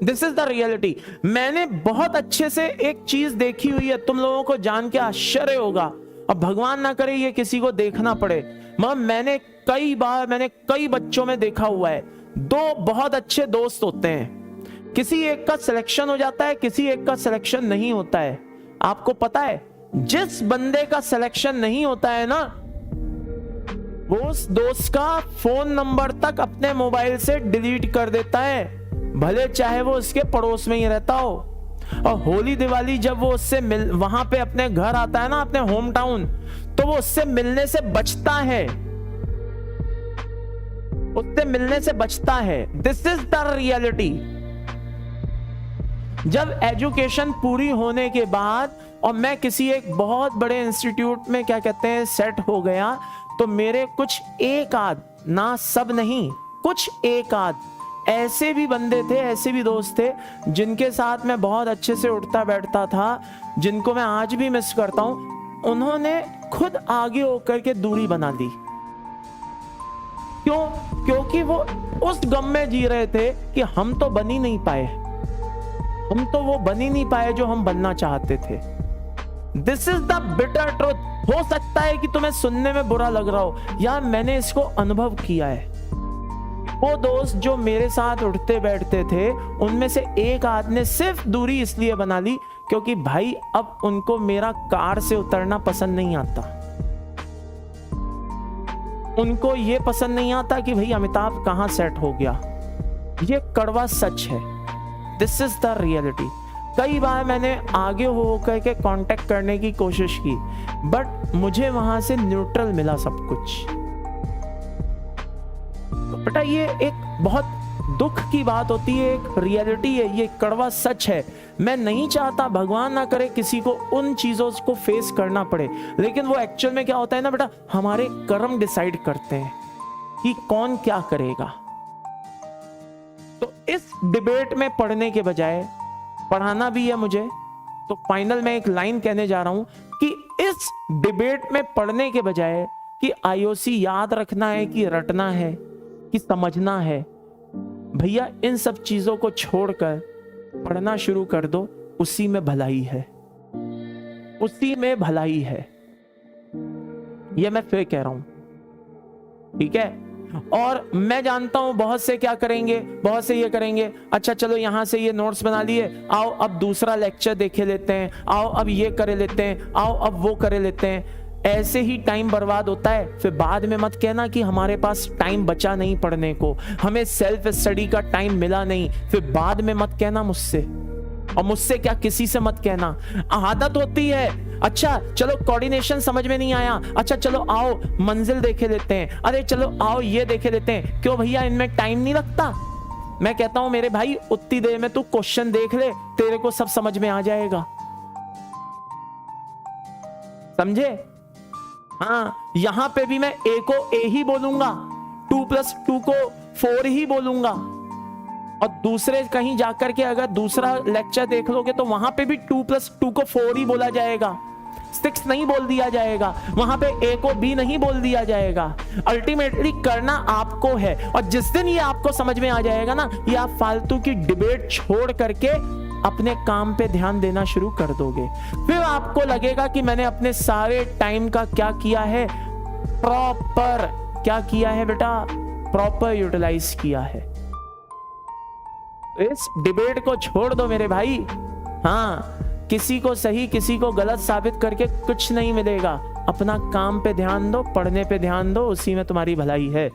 This is the reality. मैंने बहुत अच्छे से एक चीज देखी हुई है, तुम लोगों को जान के आश्चर्य होगा, अब भगवान ना करे ये किसी को देखना पड़े, मगर मैंने कई बच्चों में देखा हुआ है, दो बहुत अच्छे दोस्त होते हैं, किसी एक का सिलेक्शन हो जाता है, किसी एक का सिलेक्शन नहीं होता है। आपको पता है जिस बंदे का सिलेक्शन नहीं होता है ना, वो उस दोस्त का फोन नंबर तक अपने मोबाइल से डिलीट कर देता है, भले चाहे वो उसके पड़ोस में ही रहता हो। और होली दिवाली जब वो उससे वहां पे अपने घर आता है ना, अपने होम टाउन, तो वो उससे मिलने से बचता है, उससे मिलने से बचता है। This is the reality. जब एजुकेशन पूरी होने के बाद और मैं किसी एक बहुत बड़े इंस्टीट्यूट में क्या कहते हैं सेट हो गया, तो मेरे कुछ एक आध, ना सब नहीं, कुछ एक आध ऐसे भी बंदे थे, ऐसे भी दोस्त थे जिनके साथ मैं बहुत अच्छे से उठता बैठता था, जिनको मैं आज भी मिस करता हूं। उन्होंने खुद आगे होकर के दूरी बना ली। क्यों? क्योंकि वो उस गम में जी रहे थे कि हम तो बन ही नहीं पाए, हम तो वो बन ही नहीं पाए जो हम बनना चाहते थे। This is the bitter truth. हो सकता है कि तुम्हें सुनने में बुरा लग रहा हो, यार मैंने इसको अनुभव किया है। वो दोस्त जो मेरे साथ उठते बैठते थे, उनमें से एक आदमी ने सिर्फ दूरी इसलिए बना ली क्योंकि भाई अब उनको मेरा कार से उतरना पसंद नहीं आता। उनको ये पसंद नहीं आता कि भाई अमिताभ कहां सेट हो गया। ये कड़वा सच है। This is the reality. कई बार मैंने आगे होकर के कांटेक्ट करने की कोशिश की, बट मुझे वहां से न्यूट्रल मिला सब कुछ। तो बेटा ये एक बहुत दुख की बात होती है, एक रियलिटी है, ये कड़वा सच है। मैं नहीं चाहता, भगवान ना करे किसी को उन चीजों को फेस करना पड़े, लेकिन वो एक्चुअल में क्या होता है ना बेटा, हमारे कर्म डिसाइड करते हैं कि कौन क्या करेगा। तो इस डिबेट में पढ़ने के बजाय, पढ़ाना भी है मुझे, तो फाइनल में एक लाइन कहने जा रहा हूं कि इस डिबेट में पढ़ने के बजाय कि आईओसी याद रखना है कि रटना है कि समझना है, भैया इन सब चीजों को छोड़कर पढ़ना शुरू कर दो। उसी में भलाई है, उसी में भलाई है। यह मैं फिर कह रहा हूं, ठीक है। और मैं जानता हूं बहुत से क्या करेंगे, बहुत से ये करेंगे, अच्छा चलो यहां से ये नोट्स बना लिए, आओ अब दूसरा लेक्चर देखे लेते हैं, आओ अब ये करे लेते हैं, आओ अब वो करे लेते हैं। ऐसे ही टाइम बर्बाद होता है। फिर बाद में मत कहना कि हमारे पास टाइम बचा नहीं पढ़ने को, हमें सेल्फ स्टडी का टाइम मिला नहीं। फिर बाद में मत कहना मुझसे, और मुझसे क्या किसी से मत कहना। आदत होती है, अच्छा चलो कोऑर्डिनेशन समझ में नहीं आया, अच्छा चलो आओ मंजिल देखे लेते हैं, अरे चलो आओ ये देखे लेते हैं। क्यों भैया इनमें टाइम नहीं लगता? मैं कहता हूं मेरे भाई उतनी देर में तू क्वेश्चन देख ले, तेरे को सब समझ में आ जाएगा। समझे? हाँ, यहां पे भी मैं ए को ए ही बोलूंगा, 2+2 को 4 ही बोलूंगा, और दूसरे कहीं जाकर के अगर दूसरा लेक्चर देख लोगे तो वहां पे भी 2+2 को 4 ही बोला जाएगा, 6 नहीं बोल दिया जाएगा, वहां पे ए को बी नहीं बोल दिया जाएगा। अल्टीमेटली करना आपको है, और जिस दिन ये आपको समझ में आ जाएगा ना, ये आप फालतू की डिबेट छोड़ करके अपने काम पे ध्यान देना शुरू कर दोगे। फिर आपको लगेगा कि मैंने अपने सारे टाइम का क्या किया है, प्रॉपर क्या किया है बेटा, प्रॉपर यूटिलाइज किया है। इस डिबेट को छोड़ दो मेरे भाई। हाँ, किसी को सही किसी को गलत साबित करके कुछ नहीं मिलेगा। अपना काम पे ध्यान दो, पढ़ने पे ध्यान दो, उसी में तुम्हारी भलाई है।